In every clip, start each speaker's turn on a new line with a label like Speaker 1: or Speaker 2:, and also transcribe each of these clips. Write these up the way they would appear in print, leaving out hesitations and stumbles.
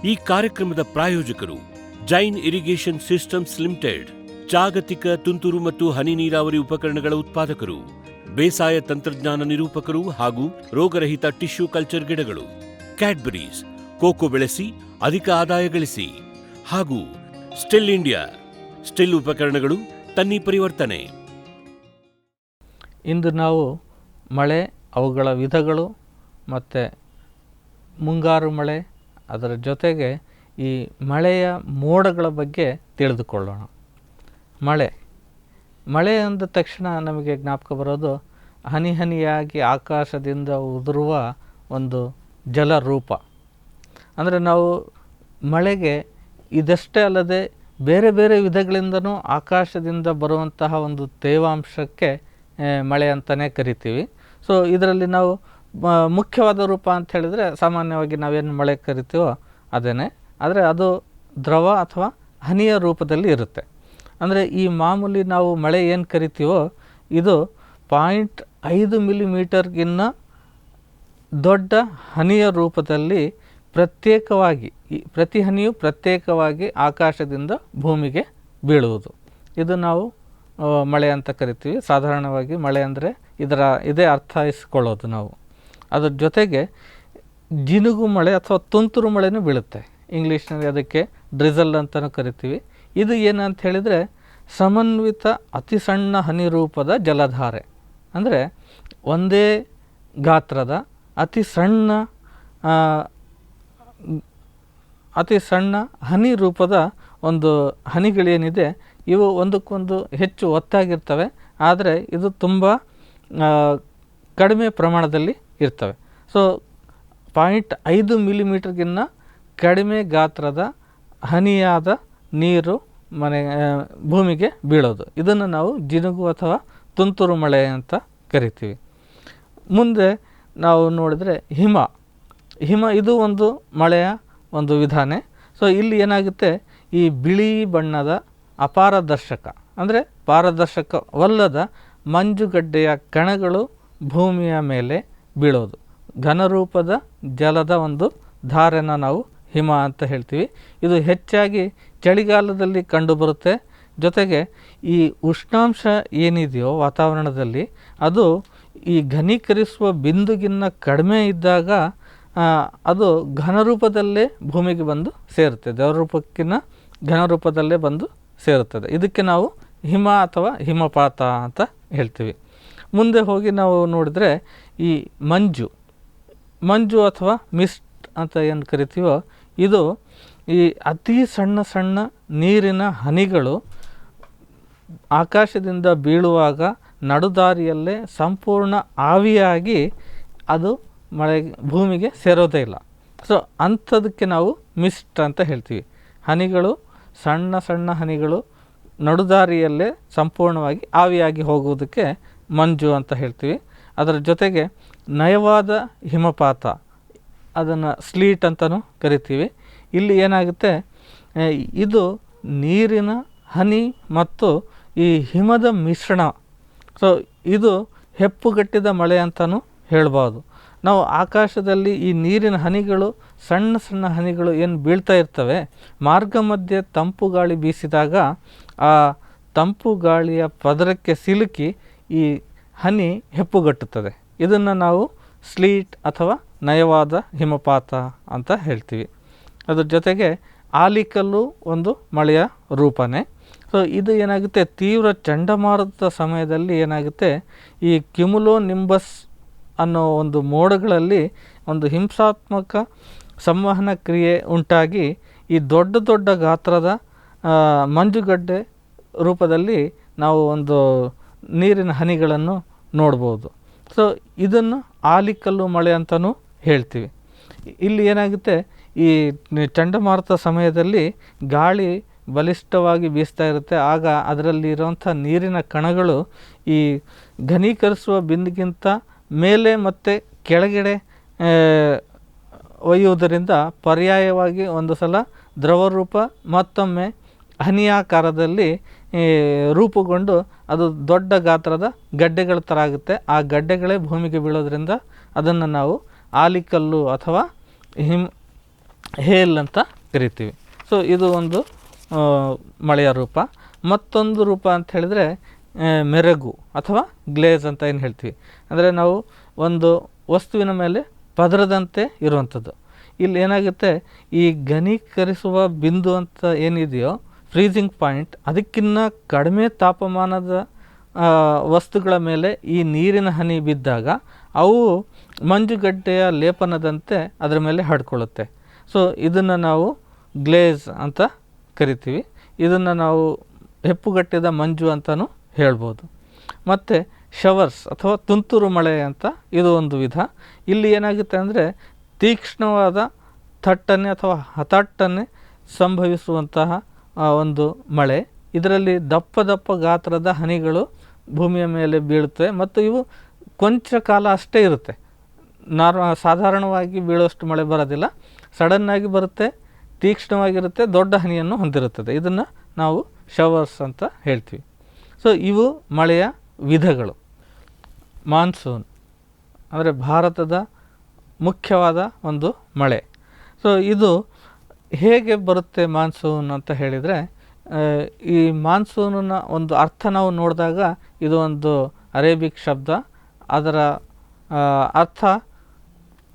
Speaker 1: ಈ ಕಾರ್ಯಕ್ರಮದ ಪ್ರಾಯೋಜಕರು ಜೈನ್ ಇರಿಗೇಷನ್ ಸಿಸ್ಟಮ್ಸ್ ಲಿಮಿಟೆಡ್, ಜಾಗತಿಕ ತುಂತುರು ಮತ್ತು ಹನಿ ನೀರಾವರಿ ಉಪಕರಣಗಳ ಉತ್ಪಾದಕರು, ಬೇಸಾಯ ತಂತ್ರಜ್ಞಾನ ನಿರೂಪಕರು ಹಾಗೂ ರೋಗರಹಿತ ಟಿಶ್ಯೂ ಕಲ್ಚರ್ ಗಿಡಗಳು, ಕ್ಯಾಡ್ಬರೀಸ್, ಕೋಕೋ ಬೆಳೆಸಿ ಅಧಿಕ ಆದಾಯ ಗಳಿಸಿ, ಹಾಗೂ ಸ್ಟಿಲ್ ಇಂಡಿಯಾ, ಸ್ಟಿಲ್ ಉಪಕರಣಗಳು ತನ್ನಿ ಪರಿವರ್ತನೆ.
Speaker 2: ಇಂದು ನಾವು ಮಳೆ, ಅವುಗಳ ವಿಧಗಳು ಮತ್ತು ಮುಂಗಾರು ಮಳೆ, ಅದರ ಜೊತೆಗೆ ಈ ಮಳೆಯ ಮೋಡಗಳ ಬಗ್ಗೆ ತಿಳಿದುಕೊಳ್ಳೋಣ. ಮಳೆ ಅಂದ ತಕ್ಷಣ ನಮಗೆ ಜ್ಞಾಪಕ ಬರೋದು ಹನಿ ಹನಿಯಾಗಿ ಆಕಾಶದಿಂದ ಉದುರುವ ಒಂದು ಜಲರೂಪ. ಅಂದರೆ ನಾವು ಮಳೆಗೆ ಇದಷ್ಟೇ ಅಲ್ಲದೆ ಬೇರೆ ಬೇರೆ ವಿಧಗಳಿಂದನೂ ಆಕಾಶದಿಂದ ಬರುವಂತಹ ಒಂದು ತೇವಾಂಶಕ್ಕೆ ಮಳೆ ಅಂತಲೇ ಕರಿತೀವಿ. ಸೊ ಇದರಲ್ಲಿ ನಾವು ಮುಖ್ಯವಾದ ರೂಪ ಅಂತ ಹೇಳಿದರೆ ಸಾಮಾನ್ಯವಾಗಿ ನಾವೇನು ಮಳೆ ಕರಿತೀವೋ ಅದೇನೆ, ಆದರೆ ಅದು ದ್ರವ ಅಥವಾ ಹನಿಯ ರೂಪದಲ್ಲಿ ಇರುತ್ತೆ. ಅಂದರೆ ಈ ಮಾಮೂಲಿ ನಾವು ಮಳೆ ಏನು ಕರಿತೀವೋ ಇದು 0.5 ಮಿಲಿಮೀಟರ್ಗಿನ್ನ ದೊಡ್ಡ ಹನಿಯ ರೂಪದಲ್ಲಿ ಪ್ರತ್ಯೇಕವಾಗಿ, ಪ್ರತಿ ಹನಿಯು ಪ್ರತ್ಯೇಕವಾಗಿ ಆಕಾಶದಿಂದ ಭೂಮಿಗೆ ಬೀಳುವುದು, ಇದು ನಾವು ಮಳೆ ಅಂತ ಕರಿತೀವಿ. ಸಾಧಾರಣವಾಗಿ ಮಳೆ ಅಂದರೆ ಇದೇ ಅರ್ಥೈಸ್ಕೊಳ್ಳೋದು ನಾವು. ಅದ್ರ ಜೊತೆಗೆ ಜಿನುಗು ಮಳೆ ಅಥವಾ ತುಂತುರು ಮಳೆನೂ ಬೀಳುತ್ತೆ. ಇಂಗ್ಲೀಷ್ನಲ್ಲಿ ಅದಕ್ಕೆ ಡ್ರಿಸಲ್ ಅಂತಲೂ ಕರಿತೀವಿ. ಇದು ಏನಂತ ಹೇಳಿದರೆ ಸಮನ್ವಿತ ಅತಿ ಸಣ್ಣ ಹನಿ ರೂಪದ ಜಲಧಾರೆ. ಅಂದರೆ ಒಂದೇ ಗಾತ್ರದ ಅತಿ ಸಣ್ಣ ಹನಿ ರೂಪದ ಒಂದು ಹನಿಗಳೇನಿದೆ ಇವು ಒಂದಕ್ಕೊಂದು ಹೆಚ್ಚು ಒತ್ತಾಗಿರ್ತವೆ, ಆದರೆ ಇದು ತುಂಬ ಕಡಿಮೆ ಪ್ರಮಾಣದಲ್ಲಿ ಇರ್ತವೆ. ಸೊ 0.5 ಮಿಲಿಮೀಟರ್ಗಿನ್ನ ಕಡಿಮೆ ಗಾತ್ರದ ಹನಿಯಾದ ನೀರು ಭೂಮಿಗೆ ಬೀಳೋದು, ಇದನ್ನು ನಾವು ಜಿನುಗು ಅಥವಾ ತುಂತುರು ಮಳೆ ಅಂತ ಕರಿತೀವಿ. ಮುಂದೆ ನಾವು ನೋಡಿದರೆ ಹಿಮ ಇದು ಒಂದು ಮಳೆಯ ಒಂದು ವಿಧಾನ. ಸೊ ಇಲ್ಲಿ ಏನಾಗುತ್ತೆ, ಈ ಬಿಳಿ ಬಣ್ಣದ ಅಪಾರದರ್ಶಕ ಅಂದರೆ ಪಾರದರ್ಶಕವಲ್ಲದ ಮಂಜುಗಡ್ಡೆಯ ಕಣಗಳು ಭೂಮಿಯ ಮೇಲೆ ಬೀಳೋದು, ಘನರೂಪದ ಜಲದ ಒಂದು ಧಾರೆನ ನಾವು ಹಿಮ ಅಂತ ಹೇಳ್ತೀವಿ. ಇದು ಹೆಚ್ಚಾಗಿ ಚಳಿಗಾಲದಲ್ಲಿ ಕಂಡುಬರುತ್ತೆ. ಜೊತೆಗೆ ಈ ಉಷ್ಣಾಂಶ ಏನಿದೆಯೋ ವಾತಾವರಣದಲ್ಲಿ ಅದು ಈ ಘನೀಕರಿಸುವ ಬಿಂದುಗಿನ್ನ ಕಡಿಮೆ ಇದ್ದಾಗ ಅದು ಘನರೂಪದಲ್ಲೇ ಭೂಮಿಗೆ ಬಂದು ಸೇರುತ್ತೆ, ದ್ರವರೂಪಕ್ಕಿಂತ ಘನರೂಪದಲ್ಲೇ ಬಂದು ಸೇರುತ್ತದೆ. ಇದಕ್ಕೆ ನಾವು ಹಿಮ ಅಥವಾ ಹಿಮಪಾತ ಅಂತ ಹೇಳ್ತೀವಿ. ಮುಂದೆ ಹೋಗಿ ನಾವು ನೋಡಿದರೆ ಈ ಮಂಜು ಅಥವಾ ಮಿಸ್ಟ್ ಅಂತ ಏನು ಕರಿತೀವೋ ಇದು ಈ ಅತಿ ಸಣ್ಣ ನೀರಿನ ಹನಿಗಳು ಆಕಾಶದಿಂದ ಬೀಳುವಾಗ ನಡುದಾರಿಯಲ್ಲೇ ಸಂಪೂರ್ಣ ಆವಿಯಾಗಿ ಅದು ಭೂಮಿಗೆ ಸೇರೋದೇ ಇಲ್ಲ. ಸೊ ಅಂಥದಕ್ಕೆ ನಾವು ಮಿಸ್ಟ್ ಅಂತ ಹೇಳ್ತೀವಿ. ಹನಿಗಳು ಸಣ್ಣ ಹನಿಗಳು ನಡುದಾರಿಯಲ್ಲೇ ಸಂಪೂರ್ಣವಾಗಿ ಆವಿಯಾಗಿ ಹೋಗುವುದಕ್ಕೆ ಮಂಜು ಅಂತ ಹೇಳ್ತೀವಿ. ಅದರ ಜೊತೆಗೆ ನಯವಾದ ಹಿಮಪಾತ, ಅದನ್ನು ಸ್ಲೀಟ್ ಅಂತಲೂ ಕರಿತೀವಿ. ಇಲ್ಲಿ ಏನಾಗುತ್ತೆ, ಇದು ನೀರಿನ ಹನಿ ಮತ್ತು ಈ ಹಿಮದ ಮಿಶ್ರಣ. ಸೊ ಇದು ಹೆಪ್ಪುಗಟ್ಟಿದ ಮಳೆ ಅಂತಲೂ ಹೇಳ್ಬೋದು. ನಾವು ಆಕಾಶದಲ್ಲಿ ಈ ನೀರಿನ ಹನಿಗಳು ಸಣ್ಣ ಹನಿಗಳು ಏನು ಬೀಳ್ತಾ ಇರ್ತವೆ, ಮಾರ್ಗ ಮಧ್ಯೆ ತಂಪು ಗಾಳಿ ಬೀಸಿದಾಗ ಆ ತಂಪು ಗಾಳಿಯ ಪದರಕ್ಕೆ ಸಿಲುಕಿ ಈ ಹನಿ ಹೆಪ್ಪುಗಟ್ಟುತ್ತದೆ. ಇದನ್ನು ನಾವು ಸ್ಲೀಟ್ ಅಥವಾ ನಯವಾದ ಹಿಮಪಾತ ಅಂತ ಹೇಳ್ತೀವಿ. ಅದ್ರ ಜೊತೆಗೆ ಆಲಿಕಲ್ಲು ಒಂದು ಮಳೆಯ ರೂಪನೇ. ಸೊ ಇದು ಏನಾಗುತ್ತೆ, ತೀವ್ರ ಚಂಡಮಾರುತದ ಸಮಯದಲ್ಲಿ ಏನಾಗುತ್ತೆ, ಈ ಕ್ಯುಮುಲೋ ನಿಂಬಸ್ ಅನ್ನೋ ಒಂದು ಮೋಡಗಳಲ್ಲಿ ಒಂದು ಹಿಂಸಾತ್ಮಕ ಸಂವಹನ ಕ್ರಿಯೆ ಉಂಟಾಗಿ ಈ ದೊಡ್ಡ ಗಾತ್ರದ ಮಂಜುಗಡ್ಡೆ ರೂಪದಲ್ಲಿ ನಾವು ಒಂದು ನೀರಿನ ಹನಿಗಳನ್ನು ನೋಡ್ಬೋದು. ಸೊ ಇದನ್ನು ಆಲಿಕಲ್ಲು ಮಳೆ ಅಂತಲೂ ಹೇಳ್ತೀವಿ. ಇಲ್ಲಿ ಏನಾಗುತ್ತೆ, ಈ ಚಂಡಮಾರುತ ಸಮಯದಲ್ಲಿ ಗಾಳಿ ಬಲಿಷ್ಠವಾಗಿ ಬೀಸ್ತಾ ಇರುತ್ತೆ. ಆಗ ಅದರಲ್ಲಿ ಇರುವಂಥ ನೀರಿನ ಕಣಗಳು ಈ ಘನೀಕರಿಸುವ ಬಿಂದುಗಿಂತ ಮೇಲೆ ಮತ್ತು ಕೆಳಗಡೆ ಒಯ್ಯುವುದರಿಂದ ಪರ್ಯಾಯವಾಗಿ ಒಂದು ಸಲ ದ್ರವರೂಪ ಮತ್ತೊಮ್ಮೆ ಹನಿಯಾಕಾರದಲ್ಲಿ ರೂಪುಗೊಂಡು ಅದು ದೊಡ್ಡ ಗಾತ್ರದ ಗಡ್ಡೆಗಳ ಥರ ಆಗುತ್ತೆ. ಆ ಗಡ್ಡೆಗಳೇ ಭೂಮಿಗೆ ಬೀಳೋದ್ರಿಂದ ಅದನ್ನು ನಾವು ಆಲಿಕಲ್ಲು ಅಥವಾ ಹೇಲ್ ಅಂತ ಕರಿತೀವಿ. ಸೊ ಇದು ಒಂದು ಮಳೆಯ ರೂಪ. ಮತ್ತೊಂದು ರೂಪ ಅಂತ ಹೇಳಿದರೆ ಮೆರಗು ಅಥವಾ ಗ್ಲೇಜ್ ಅಂತ ಏನು ಹೇಳ್ತೀವಿ. ಅಂದರೆ ನಾವು ಒಂದು ವಸ್ತುವಿನ ಮೇಲೆ ಪದರದಂತೆ ಇರುವಂಥದ್ದು. ಇಲ್ಲಿ ಏನಾಗುತ್ತೆ, ಈ ಘನೀಕರಿಸುವ ಬಿಂದು ಅಂತ ಏನಿದೆಯೋ ಫ್ರೀಸಿಂಗ್ ಪಾಯಿಂಟ್, ಅದಕ್ಕಿಂತ ಕಡಿಮೆ ತಾಪಮಾನದ ವಸ್ತುಗಳ ಮೇಲೆ ಈ ನೀರಿನ ಹನಿ ಬಿದ್ದಾಗ ಅವು ಮಂಜುಗಡ್ಡೆಯ ಲೇಪನದಂತೆ ಅದರ ಮೇಲೆ ಹರಡ್ಕೊಳ್ಳುತ್ತೆ. ಸೊ ಇದನ್ನು ನಾವು ಗ್ಲೇಜ್ ಅಂತ ಕರಿತೀವಿ. ಇದನ್ನು ನಾವು ಹೆಪ್ಪುಗಟ್ಟಿದ ಮಂಜು ಅಂತಲೂ ಹೇಳ್ಬೋದು. ಮತ್ತು ಶವರ್ಸ್ ಅಥವಾ ತುಂತುರು ಮಳೆ ಅಂತ ಇದು ಒಂದು ವಿಧ. ಇಲ್ಲಿ ಏನಾಗುತ್ತೆ ಅಂದರೆ ತೀಕ್ಷ್ಣವಾದ ಥಟ್ಟನೆ ಅಥವಾ ಹತಾಟನೆ ಸಂಭವಿಸುವಂತಹ ಒಂದು ಮಳೆ. ಇದರಲ್ಲಿ ದಪ್ಪ ದಪ್ಪ ಗಾತ್ರದ ಹನಿಗಳು ಭೂಮಿಯ ಮೇಲೆ ಬೀಳುತ್ತವೆ ಮತ್ತು ಇವು ಕೊಂಚ ಕಾಲ ಅಷ್ಟೇ ಇರುತ್ತೆ. ಸಾಧಾರಣವಾಗಿ ಬೀಳುವಷ್ಟು ಮಳೆ ಬರೋದಿಲ್ಲ, ಸಡನ್ನಾಗಿ ಬರುತ್ತೆ, ತೀಕ್ಷ್ಣವಾಗಿರುತ್ತೆ, ದೊಡ್ಡ ಹನಿಯನ್ನು ಹೊಂದಿರುತ್ತದೆ. ಇದನ್ನು ನಾವು ಶವರ್ಸ್ ಅಂತ ಹೇಳ್ತೀವಿ. ಸೊ ಇವು ಮಳೆಯ ವಿಧಗಳು. ಮಾನ್ಸೂನ್ ಅಂದರೆ ಭಾರತದ ಮುಖ್ಯವಾದ ಒಂದು ಮಳೆ. ಸೊ ಇದು ಹೇಗೆ ಬರುತ್ತೆ ಮಾನ್ಸೂನ್ ಅಂತ ಹೇಳಿದರೆ, ಈ ಮಾನ್ಸೂನಿನ ಒಂದು ಅರ್ಥ ನಾವು ನೋಡಿದಾಗ ಇದು ಒಂದು ಅರೇಬಿಕ್ ಶಬ್ದ. ಅದರ ಅರ್ಥ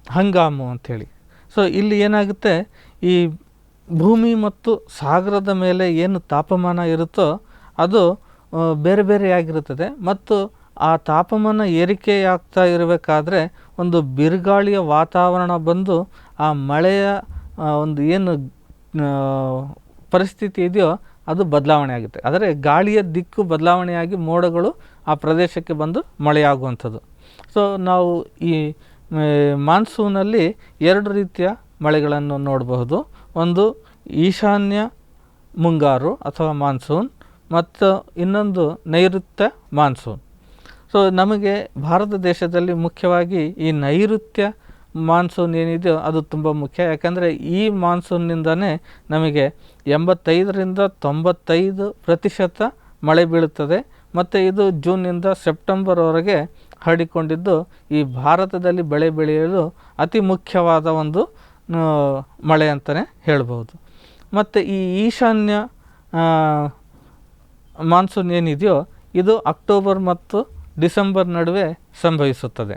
Speaker 2: ಹಂಗಾಮು ಅಂಥೇಳಿ. ಸೊ ಇಲ್ಲಿ ಏನಾಗುತ್ತೆ, ಈ ಭೂಮಿ ಮತ್ತು ಸಾಗರದ ಮೇಲೆ ಏನು ತಾಪಮಾನ ಇರುತ್ತೋ ಅದು ಬೇರೆ ಬೇರೆಯಾಗಿರುತ್ತದೆ. ಮತ್ತು ಆ ತಾಪಮಾನ ಏರಿಕೆಯಾಗ್ತಾ ಇರಬೇಕಾದ್ರೆ ಒಂದು ಬಿರುಗಾಳಿಯ ವಾತಾವರಣ ಬಂದು ಆ ಮಳೆಯ ಒಂದು ಏನು ಪರಿಸ್ಥಿತಿ ಇದೆಯೋ ಅದು ಬದಲಾವಣೆ ಆಗುತ್ತೆ. ಆದರೆ ಗಾಳಿಯ ದಿಕ್ಕು ಬದಲಾವಣೆಯಾಗಿ ಮೋಡಗಳು ಆ ಪ್ರದೇಶಕ್ಕೆ ಬಂದು ಮಳೆಯಾಗುವಂಥದ್ದು. ಸೊ ನಾವು ಈ ಮಾನ್ಸೂನಲ್ಲಿ ಎರಡು ರೀತಿಯ ಮಳೆಗಳನ್ನು ನೋಡಬಹುದು. ಒಂದು ಈಶಾನ್ಯ ಮುಂಗಾರು ಅಥವಾ ಮಾನ್ಸೂನ್ ಮತ್ತು ಇನ್ನೊಂದು ನೈಋತ್ಯ ಮಾನ್ಸೂನ್. ಸೊ ನಮಗೆ ಭಾರತ ದೇಶದಲ್ಲಿ ಮುಖ್ಯವಾಗಿ ಈ ನೈಋತ್ಯ ಮಾನ್ಸೂನ್ ಏನಿದೆಯೋ ಅದು ತುಂಬ ಮುಖ್ಯ. ಯಾಕಂದರೆ ಈ ಮಾನ್ಸೂನ್ನಿಂದನೇ ನಮಗೆ 85-95% ಮಳೆ ಬೀಳುತ್ತದೆ. ಮತ್ತು ಇದು ಜೂನ್ನಿಂದ ಸೆಪ್ಟೆಂಬರ್ವರೆಗೆ ಹರಡಿಕೊಂಡಿದ್ದು ಈ ಭಾರತದಲ್ಲಿ ಬೆಳೆ ಬೆಳೆಯಲು ಅತಿ ಮುಖ್ಯವಾದ ಒಂದು ಮಳೆ ಅಂತಲೇ ಹೇಳ್ಬೋದು. ಮತ್ತು ಈ ಈಶಾನ್ಯ ಮಾನ್ಸೂನ್ ಏನಿದೆಯೋ ಇದು ಅಕ್ಟೋಬರ್ ಮತ್ತು ಡಿಸೆಂಬರ್ ನಡುವೆ ಸಂಭವಿಸುತ್ತದೆ.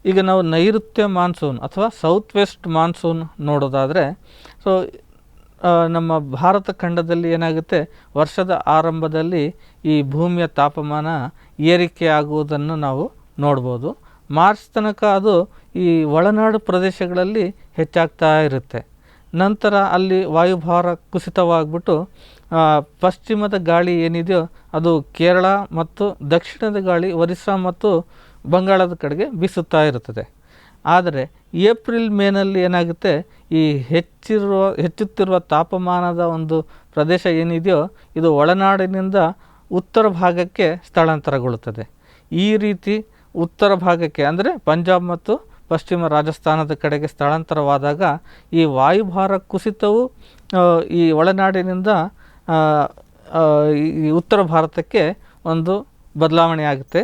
Speaker 2: ಈಗ ನಾವು ನೈಋತ್ಯ ಮಾನ್ಸೂನ್ ಅಥವಾ ಸೌತ್ ವೆಸ್ಟ್ ಮಾನ್ಸೂನ್ ನೋಡೋದಾದರೆ, ಸೊ ನಮ್ಮ ಭಾರತ ಖಂಡದಲ್ಲಿ ಏನಾಗುತ್ತೆ, ವರ್ಷದ ಆರಂಭದಲ್ಲಿ ಈ ಭೂಮಿಯ ತಾಪಮಾನ ಏರಿಕೆ ಆಗುವುದನ್ನು ನಾವು ನೋಡ್ಬೋದು. ಮಾರ್ಚ್ ತನಕ ಅದು ಈ ಒಳನಾಡು ಪ್ರದೇಶಗಳಲ್ಲಿ ಹೆಚ್ಚಾಗ್ತಾ ಇರುತ್ತೆ. ನಂತರ ಅಲ್ಲಿ ವಾಯುಭಾರ ಕುಸಿತವಾಗಿಬಿಟ್ಟು ಪಶ್ಚಿಮದ ಗಾಳಿ ಏನಿದೆಯೋ ಅದು ಕೇರಳ ಮತ್ತು ದಕ್ಷಿಣದ ಗಾಳಿ ಒರಿಸ್ಸಾ ಮತ್ತು ಬಂಗಾಳದ ಕಡೆಗೆ ಬೀಸುತ್ತಾ ಇರುತ್ತದೆ. ಆದರೆ ಏಪ್ರಿಲ್ ಮೇನಲ್ಲಿ ಏನಾಗುತ್ತೆ, ಈ ಹೆಚ್ಚುತ್ತಿರುವ ತಾಪಮಾನದ ಒಂದು ಪ್ರದೇಶ ಏನಿದೆಯೋ ಇದು ಒಳನಾಡಿನಿಂದ ಉತ್ತರ ಭಾಗಕ್ಕೆ ಸ್ಥಳಾಂತರಗೊಳ್ಳುತ್ತದೆ. ಈ ರೀತಿ ಉತ್ತರ ಭಾಗಕ್ಕೆ ಅಂದರೆ ಪಂಜಾಬ್ ಮತ್ತು ಪಶ್ಚಿಮ ರಾಜಸ್ಥಾನದ ಕಡೆಗೆ ಸ್ಥಳಾಂತರವಾದಾಗ ಈ ವಾಯುಭಾರ ಕುಸಿತವು ಈ ಒಳನಾಡಿನಿಂದ ಈ ಉತ್ತರ ಭಾರತಕ್ಕೆ ಒಂದು ಬದಲಾವಣೆ ಆಗುತ್ತೆ.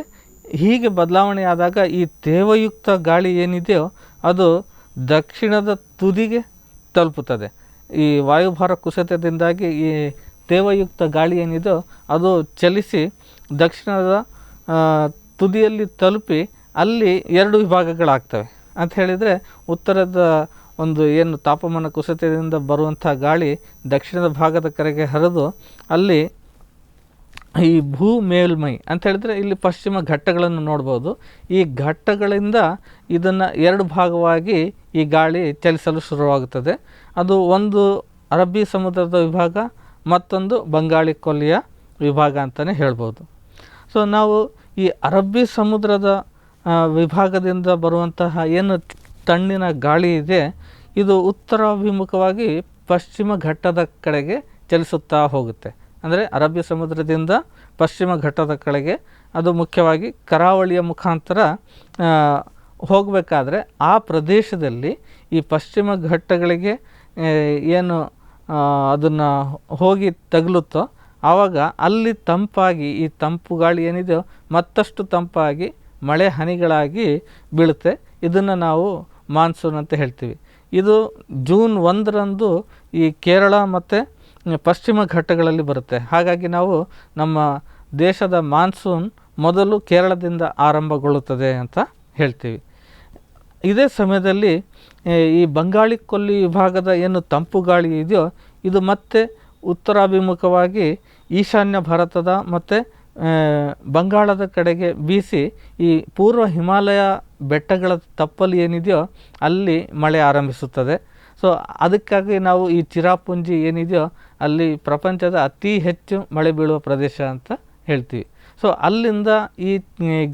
Speaker 2: ಹೀಗೆ ಬದಲಾವಣೆ ಆದಾಗ ಈ ತೇವಯುಕ್ತ ಗಾಳಿ ಏನಿದೆಯೋ ಅದು ದಕ್ಷಿಣದ ತುದಿಗೆ ತಲುಪುತ್ತದೆ. ಈ ವಾಯುಭಾರ ಕುಸಿತದಿಂದಾಗಿ ಈ ತೇವಯುಕ್ತ ಗಾಳಿ ಏನಿದೆಯೋ ಅದು ಚಲಿಸಿ ದಕ್ಷಿಣದ ತುದಿಯಲ್ಲಿ ತಲುಪಿ ಅಲ್ಲಿ ಎರಡು ವಿಭಾಗಗಳಾಗ್ತವೆ ಅಂತ ಹೇಳಿದರೆ, ಉತ್ತರದ ಒಂದು ಏನು ತಾಪಮಾನ ಕುಸಿತದಿಂದ ಬರುವಂಥ ಗಾಳಿ ದಕ್ಷಿಣದ ಭಾಗದ ಕಡೆಗೆ ಹರಿದು ಅಲ್ಲಿ ಈ ಭೂ ಮೇಲ್ಮೈ ಅಂತ ಹೇಳಿದರೆ ಇಲ್ಲಿ ಪಶ್ಚಿಮ ಘಟ್ಟಗಳನ್ನು ನೋಡ್ಬೋದು. ಈ ಘಟ್ಟಗಳಿಂದ ಇದನ್ನು ಎರಡು ಭಾಗವಾಗಿ ಈ ಗಾಳಿ ಚಲಿಸಲು ಶುರುವಾಗುತ್ತದೆ. ಅದು ಒಂದು ಅರಬ್ಬಿ ಸಮುದ್ರದ ವಿಭಾಗ, ಮತ್ತೊಂದು ಬಂಗಾಳಿ ಕೊಲ್ಲಿಯ ವಿಭಾಗ ಅಂತಲೇ ಹೇಳ್ಬೋದು. ಸೊ ನಾವು ಈ ಅರಬ್ಬಿ ಸಮುದ್ರದ ವಿಭಾಗದಿಂದ ಬರುವಂತಹ ಏನು ತಣ್ಣಿನ ಗಾಳಿ ಇದೆ ಇದು ಉತ್ತರಾಭಿಮುಖವಾಗಿ ಪಶ್ಚಿಮ ಘಟ್ಟದ ಕಡೆಗೆ ಚಲಿಸುತ್ತಾ ಹೋಗುತ್ತೆ. ಅಂದರೆ ಅರಬ್ಬಿ ಸಮುದ್ರದಿಂದ ಪಶ್ಚಿಮ ಘಟ್ಟದ ಕಡೆಗೆ ಅದು ಮುಖ್ಯವಾಗಿ ಕರಾವಳಿಯ ಮುಖಾಂತರ ಹೋಗಬೇಕಾದ್ರೆ ಆ ಪ್ರದೇಶದಲ್ಲಿ ಈ ಪಶ್ಚಿಮ ಘಟ್ಟಗಳಿಗೆ ಏನು ಅದನ್ನು ಹೋಗಿ ತಗುಲುತ್ತೋ ಆವಾಗ ಅಲ್ಲಿ ತಂಪಾಗಿ ಈ ತಂಪು ಗಾಳಿ ಏನಿದೆಯೋ ಮತ್ತಷ್ಟು ತಂಪಾಗಿ ಮಳೆ ಹನಿಗಳಾಗಿ ಬೀಳುತ್ತೆ. ಇದನ್ನು ನಾವು ಮಾನ್ಸೂನ್ ಅಂತ ಹೇಳ್ತೀವಿ. ಇದು ಜೂನ್ 1ರಂದು ಈ ಕೇರಳ ಮತ್ತು ಪಶ್ಚಿಮ ಘಟ್ಟಗಳಲ್ಲಿ ಬರುತ್ತೆ. ಹಾಗಾಗಿ ನಾವು ನಮ್ಮ ದೇಶದ ಮಾನ್ಸೂನ್ ಮೊದಲು ಕೇರಳದಿಂದ ಆರಂಭಗೊಳ್ಳುತ್ತದೆ ಅಂತ ಹೇಳ್ತೀವಿ. ಇದೇ ಸಮಯದಲ್ಲಿ ಈ ಬಂಗಾಳಿ ಕೊಲ್ಲಿ ವಿಭಾಗದ ಏನು ತಂಪು ಗಾಳಿ ಇದೆಯೋ ಇದು ಮತ್ತೆ ಉತ್ತರಾಭಿಮುಖವಾಗಿ ಈಶಾನ್ಯ ಭಾರತದ ಮತ್ತು ಬಂಗಾಳದ ಕಡೆಗೆ ಬೀಸಿ ಈ ಪೂರ್ವ ಹಿಮಾಲಯ ಬೆಟ್ಟಗಳ ತಪ್ಪಲು ಏನಿದೆಯೋ ಅಲ್ಲಿ ಮಳೆ ಆರಂಭಿಸುತ್ತದೆ. ಸೊ ಅದಕ್ಕಾಗಿ ನಾವು ಈ ಚಿರಾಪುಂಜಿ ಏನಿದೆಯೋ ಅಲ್ಲಿ ಪ್ರಪಂಚದ ಅತಿ ಹೆಚ್ಚು ಮಳೆ ಬೀಳುವ ಪ್ರದೇಶ ಅಂತ ಹೇಳ್ತೀವಿ. ಸೊ ಅಲ್ಲಿಂದ ಈ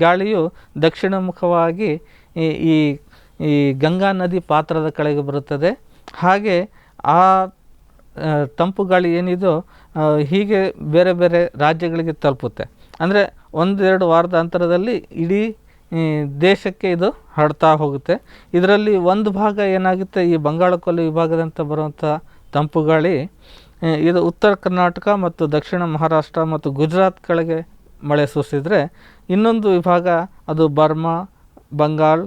Speaker 2: ಗಾಳಿಯು ದಕ್ಷಿಣಮುಖವಾಗಿ ಈ ಈ ಗಂಗಾ ನದಿ ಪಾತ್ರದ ಕಡೆಗೆ ಬರುತ್ತದೆ. ಹಾಗೆ ಆ ತಂಪು ಗಾಳಿ ಏನಿದೆಯೋ ಹೀಗೆ ಬೇರೆ ಬೇರೆ ರಾಜ್ಯಗಳಿಗೆ ತಲುಪುತ್ತೆ. ಅಂದರೆ 1-2 ವಾರದ ಅಂತರದಲ್ಲಿ ಇಡೀ ದೇಶಕ್ಕೆ ಇದು ಹರಡ್ತಾ ಹೋಗುತ್ತೆ. ಇದರಲ್ಲಿ ಒಂದು ಭಾಗ ಏನಾಗುತ್ತೆ, ಈ ಬಂಗಾಳ ಕೊಲ್ಲಿ ವಿಭಾಗದಂತ ಬರುವಂಥ ತಂಪು ಗಾಳಿ ಇದು ಉತ್ತರ ಕರ್ನಾಟಕ ಮತ್ತು ದಕ್ಷಿಣ ಮಹಾರಾಷ್ಟ್ರ ಮತ್ತು ಗುಜರಾತ್ ಕಡೆಗೆ ಮಳೆ ಸೂಸಿದರೆ, ಇನ್ನೊಂದು ವಿಭಾಗ ಅದು ಬರ್ಮಾ, ಬಂಗಾಲ್,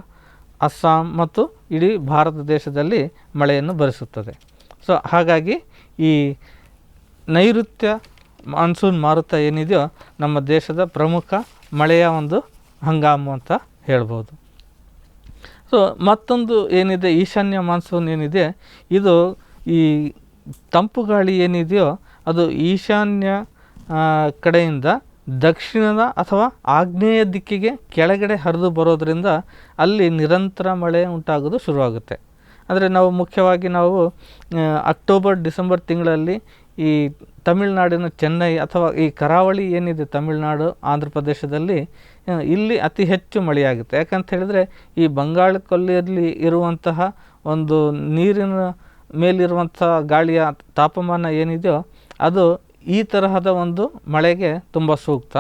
Speaker 2: ಅಸ್ಸಾಂ ಮತ್ತು ಇಡೀ ಭಾರತ ದೇಶದಲ್ಲಿ ಮಳೆಯನ್ನು ಬರಿಸುತ್ತದೆ. ಸೊ ಹಾಗಾಗಿ ಈ ನೈಋತ್ಯ ಮಾನ್ಸೂನ್ ಮಾರುತ ಏನಿದೆಯೋ ನಮ್ಮ ದೇಶದ ಪ್ರಮುಖ ಮಳೆಯ ಒಂದು ಹಂಗಾಮು ಅಂತ ಹೇಳ್ಬೋದು. ಸೊ ಮತ್ತೊಂದು ಏನಿದೆ, ಈಶಾನ್ಯ ಮಾನ್ಸೂನ್ ಏನಿದೆ, ಇದು ಈ ತಂಪು ಗಾಳಿ ಏನಿದೆಯೋ ಅದು ಈಶಾನ್ಯ ಕಡೆಯಿಂದ ದಕ್ಷಿಣದ ಅಥವಾ ಆಗ್ನೇಯ ದಿಕ್ಕಿಗೆ ಕೆಳಗಡೆ ಹರಿದು ಬರೋದರಿಂದ ಅಲ್ಲಿ ನಿರಂತರ ಮಳೆ ಉಂಟಾಗೋದು ಶುರುವಾಗುತ್ತೆ. ಅಂದರೆ ನಾವು ಮುಖ್ಯವಾಗಿ ನಾವು ಅಕ್ಟೋಬರ್-ಡಿಸೆಂಬರ್ ತಿಂಗಳಲ್ಲಿ ಈ ತಮಿಳುನಾಡಿನ ಚೆನ್ನೈ ಅಥವಾ ಈ ಕರಾವಳಿ ಏನಿದೆ ತಮಿಳುನಾಡು, ಆಂಧ್ರ ಪ್ರದೇಶದಲ್ಲಿ ಇಲ್ಲಿ ಅತಿ ಹೆಚ್ಚು ಮಳೆಯಾಗುತ್ತೆ. ಯಾಕಂತ ಹೇಳಿದರೆ ಈ ಬಂಗಾಳ ಕೊಲ್ಲಿಯಲ್ಲಿ ಇರುವಂತಹ ಒಂದು ನೀರಿನ ಮೇಲಿರುವಂಥ ಗಾಳಿಯ ತಾಪಮಾನ ಏನಿದೆಯೋ ಅದು ಈ ತರಹದ ಒಂದು ಮಳೆಗೆ ತುಂಬ ಸೂಕ್ತ.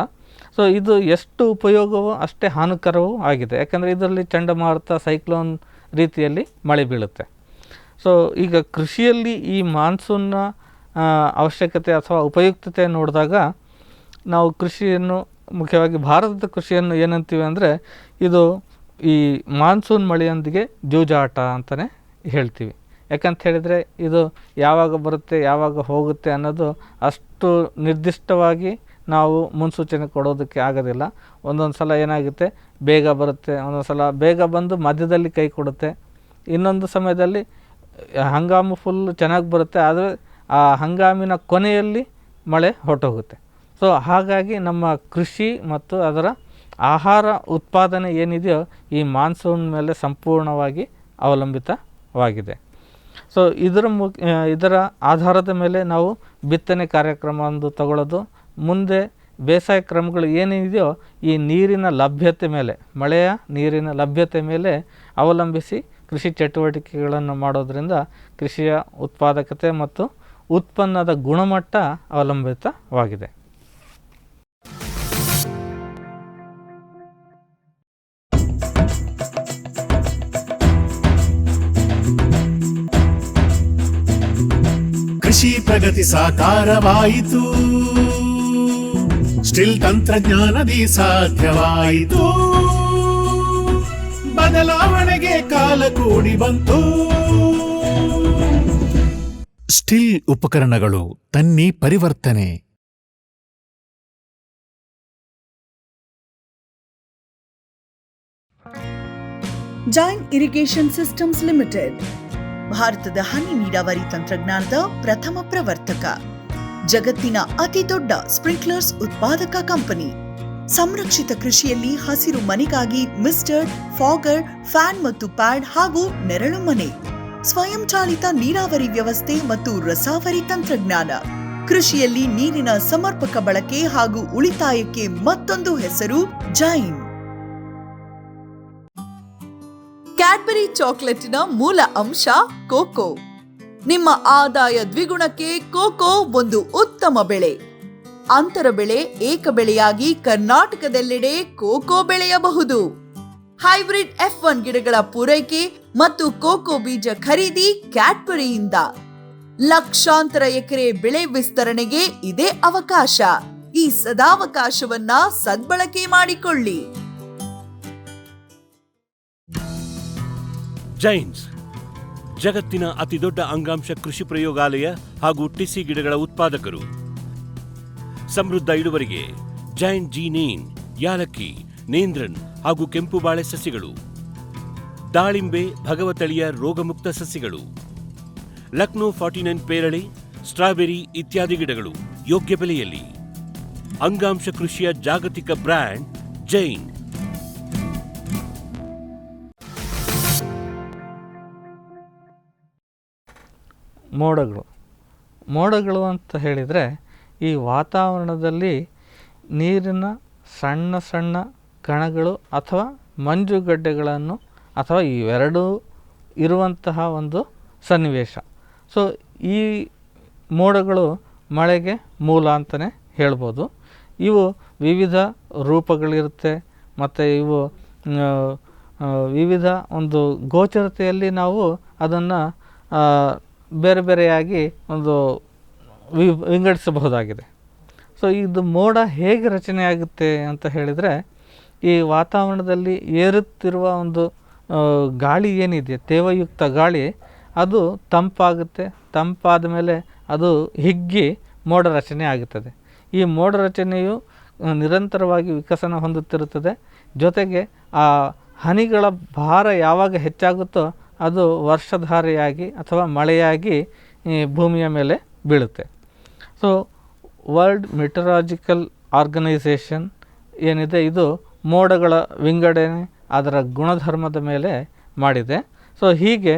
Speaker 2: ಸೊ ಇದು ಎಷ್ಟು ಉಪಯೋಗವೋ ಅಷ್ಟೇ ಹಾನಿಕರವೂ ಆಗಿದೆ. ಯಾಕಂದರೆ ಇದರಲ್ಲಿ ಚಂಡಮಾರುತ, ಸೈಕ್ಲೋನ್ ರೀತಿಯಲ್ಲಿ ಮಳೆ ಬೀಳುತ್ತೆ. ಸೊ ಈಗ ಕೃಷಿಯಲ್ಲಿ ಈ ಮಾನ್ಸೂನ್ನ ಅವಶ್ಯಕತೆ ಅಥವಾ ಉಪಯುಕ್ತತೆ ನೋಡಿದಾಗ ನಾವು ಕೃಷಿಯನ್ನು ಮುಖ್ಯವಾಗಿ ಭಾರತದ ಕೃಷಿಯನ್ನು ಏನಂತೀವಿ ಅಂದರೆ ಇದು ಈ ಮಾನ್ಸೂನ್ ಮಳೆಯೊಂದಿಗೆ ಜೂಜಾಟ ಅಂತಲೇ ಹೇಳ್ತೀವಿ. ಯಾಕಂತ ಹೇಳಿದರೆ ಇದು ಯಾವಾಗ ಬರುತ್ತೆ ಯಾವಾಗ ಹೋಗುತ್ತೆ ಅನ್ನೋದು ಅಷ್ಟು ನಿರ್ದಿಷ್ಟವಾಗಿ ನಾವು ಮುನ್ಸೂಚನೆ ಕೊಡೋದಕ್ಕೆ ಆಗೋದಿಲ್ಲ. ಒಂದೊಂದು ಸಲ ಏನಾಗುತ್ತೆ, ಬೇಗ ಬರುತ್ತೆ, ಒಂದೊಂದು ಸಲ ಬೇಗ ಬಂದು ಮಧ್ಯದಲ್ಲಿ ಕೈ ಕೊಡುತ್ತೆ, ಇನ್ನೊಂದು ಸಮಯದಲ್ಲಿ ಹಂಗಾಮು ಫುಲ್ ಚೆನ್ನಾಗಿ ಬರುತ್ತೆ, ಆದರೆ ಆ ಹಂಗಾಮಿನ ಕೊನೆಯಲ್ಲಿ ಮಳೆ ಹೊರಟೋಗುತ್ತೆ. ಸೊ ಹಾಗಾಗಿ ನಮ್ಮ ಕೃಷಿ ಮತ್ತು ಅದರ ಆಹಾರ ಉತ್ಪಾದನೆ ಏನಿದೆಯೋ ಈ ಮಾನ್ಸೂನ್ ಮೇಲೆ ಸಂಪೂರ್ಣವಾಗಿ ಅವಲಂಬಿತವಾಗಿದೆ. ಸೊ ಇದರ ಆಧಾರದ ಮೇಲೆ ನಾವು ಬಿತ್ತನೆ ಕಾರ್ಯಕ್ರಮ ಒಂದು ತಗೊಳ್ಳೋದು, ಮುಂದೆ ಬೇಸಾಯ ಕ್ರಮಗಳು ಏನೇನಿದೆಯೋ ಈ ನೀರಿನ ಲಭ್ಯತೆ ಮೇಲೆ, ಮಳೆಯ ನೀರಿನ ಲಭ್ಯತೆ ಮೇಲೆ ಅವಲಂಬಿಸಿ ಕೃಷಿ ಚಟುವಟಿಕೆಗಳನ್ನು ಮಾಡೋದರಿಂದ ಕೃಷಿಯ ಉತ್ಪಾದಕತೆ ಮತ್ತು ಉತ್ಪನ್ನದ ಗುಣಮಟ್ಟ ಅವಲಂಬಿತವಾಗಿದೆ.
Speaker 3: ಕೃಷಿ ಪ್ರಗತಿ ಸಾಕಾರವಾಯಿತು, ಸ್ಟಿಲ್ ತಂತ್ರಜ್ಞಾನದಿ ಸಾಧ್ಯವಾಯಿತು, ಬದಲಾವಣೆಗೆ ಕಾಲ ಕೂಡಿ ಬಂತು. ಸ್ಟಿಲ್ ಉಪಕರಣಗಳು ತನ್ನಿ ಪರಿವರ್ತನೆ.
Speaker 4: ಜೈನ್ ಇರಿಗೇಷನ್ ಸಿಸ್ಟಮ್ಸ್ ಲಿಮಿಟೆಡ್ ಭಾರತದ ಹನಿ ನೀರಾವರಿ ತಂತ್ರಜ್ಞಾನದ ಪ್ರಥಮ ಪ್ರವರ್ತಕ, ಜಗತ್ತಿನ ಅತಿ ದೊಡ್ಡ ಸ್ಪ್ರಿಂಕ್ಲರ್ಸ್ ಉತ್ಪಾದಕ ಕಂಪನಿ. ಸಂರಕ್ಷಿತ ಕೃಷಿಯಲ್ಲಿ ಹಸಿರು ಮನೆಗಾಗಿ ಮಿಸ್ಟರ್, ಫಾಗರ್, ಫ್ಯಾನ್ ಮತ್ತು ಪ್ಯಾಡ್ ಹಾಗೂ ನೆರಳು ಮನೆ, ಸ್ವಯಂ ಚಾಲಿತ ನೀರಾವರಿ ವ್ಯವಸ್ಥೆ ಮತ್ತು ರಸಾವರಿ ತಂತ್ರಜ್ಞಾನ. ಕೃಷಿಯಲ್ಲಿ ನೀರಿನ ಸಮರ್ಪಕ ಬಳಕೆ ಹಾಗೂ ಉಳಿತಾಯಕ್ಕೆ ಮತ್ತೊಂದು ಹೆಸರು ಜೈನ್. ಕ್ಯಾಡ್ಬರಿ ಚಾಕೊಲೇಟಿನ ಮೂಲ ಅಂಶ ಕೋಕೋ. ನಿಮ್ಮ ಆದಾಯ ದ್ವಿಗುಣಕ್ಕೆ ಕೋಕೋ ಒಂದು ಉತ್ತಮ ಬೆಳೆ. ಅಂತರ ಬೆಳೆ, ಏಕ ಬೆಳೆಯಾಗಿ ಕರ್ನಾಟಕದೆಲ್ಲೆಡೆ ಕೋಕೋ ಬೆಳೆಯಬಹುದು. ಹೈಬ್ರಿಡ್ F1 ಗಿಡಗಳ ಪೂರೈಕೆ ಮತ್ತು ಕೋಕೋ ಬೀಜ ಖರೀದಿ ಕ್ಯಾಡ್ಬರಿಯಿಂದ. ಲಕ್ಷಾಂತರ ಎಕರೆ ಬೆಳೆ ವಿಸ್ತರಣೆಗೆ ಇದೇ ಅವಕಾಶ. ಈ ಸದಾವಕಾಶವನ್ನ ಸದ್ಬಳಕೆ ಮಾಡಿಕೊಳ್ಳಿ.
Speaker 1: ಜೈನ್ಸ್ ಜಗತ್ತಿನ ಅತಿದೊಡ್ಡ ಅಂಗಾಂಶ ಕೃಷಿ ಪ್ರಯೋಗಾಲಯ ಹಾಗೂ ಟಿಸಿ ಗಿಡಗಳ ಉತ್ಪಾದಕರು. ಸಮೃದ್ಧ ಇಳುವರಿಗೆ ಜೈನ್ ಜೀನೇನ್, ಯಾಲಕ್ಕಿ, ನೇಂದ್ರನ್ ಹಾಗೂ ಕೆಂಪು ಬಾಳೆ ಸಸಿಗಳು, ದಾಳಿಂಬೆ, ಭಗವತಳಿಯ ರೋಗಮುಕ್ತ ಸಸಿಗಳು, ಲಕ್ನೋ 49 ಪೇರಳೆ, ಸ್ಟ್ರಾಬೆರಿ ಇತ್ಯಾದಿ ಗಿಡಗಳು ಯೋಗ್ಯ ಬೆಲೆಯಲ್ಲಿ. ಅಂಗಾಂಶ ಕೃಷಿಯ ಜಾಗತಿಕ ಬ್ರ್ಯಾಂಡ್ ಜೈನ್.
Speaker 2: ಮೋಡಗಳು ಅಂತ ಹೇಳಿದರೆ ಈ ವಾತಾವರಣದಲ್ಲಿ ನೀರಿನ ಸಣ್ಣ ಸಣ್ಣ ಕಣಗಳು ಅಥವಾ ಮಂಜುಗಡ್ಡೆಗಳನ್ನು ಅಥವಾ ಇವೆರಡೂ ಇರುವಂತಹ ಒಂದು ಸನ್ನಿವೇಶ. ಸೊ ಈ ಮೋಡಗಳು ಮಳೆಗೆ ಮೂಲ ಅಂತಲೇ ಹೇಳ್ಬೋದು. ಇವು ವಿವಿಧ ರೂಪಗಳಿರುತ್ತೆ ಮತ್ತು ಇವು ವಿವಿಧ ಒಂದು ಗೋಚರತೆಯಲ್ಲಿ ನಾವು ಅದನ್ನು ಬೇರೆ ಬೇರೆಯಾಗಿ ಒಂದು ವಿಂಗಡಿಸಬಹುದಾಗಿದೆ. ಸೊ ಇದು ಮೋಡ ಹೇಗೆ ರಚನೆಯಾಗುತ್ತೆ ಅಂತ ಹೇಳಿದರೆ, ಈ ವಾತಾವರಣದಲ್ಲಿ ಏರುತ್ತಿರುವ ಒಂದು ಗಾಳಿ ಏನಿದೆ, ತೇವಯುಕ್ತ ಗಾಳಿ, ಅದು ತಂಪಾಗುತ್ತೆ. ತಂಪಾದ ಮೇಲೆ ಅದು ಹಿಗ್ಗಿ ಮೋಡ ರಚನೆ ಆಗುತ್ತದೆ. ಈ ಮೋಡ ರಚನೆಯು ನಿರಂತರವಾಗಿ ವಿಕಸನ ಹೊಂದುತ್ತಿರುತ್ತದೆ. ಜೊತೆಗೆ ಆ ಹನಿಗಳ ಭಾರ ಯಾವಾಗ ಹೆಚ್ಚಾಗುತ್ತೋ ಅದು ವರ್ಷಧಾರೆಯಾಗಿ ಅಥವಾ ಮಳೆಯಾಗಿ ಭೂಮಿಯ ಮೇಲೆ ಬೀಳುತ್ತೆ. ಸೊ ವರ್ಲ್ಡ್ ಮೆಟರಾಲಜಿಕಲ್ ಆರ್ಗನೈಸೇಷನ್ ಏನಿದೆ, ಇದು ಮೋಡಗಳ ವಿಂಗಡಣೆ ಅದರ ಗುಣಧರ್ಮದ ಮೇಲೆ ಮಾಡಿದೆ. ಸೊ ಹೀಗೆ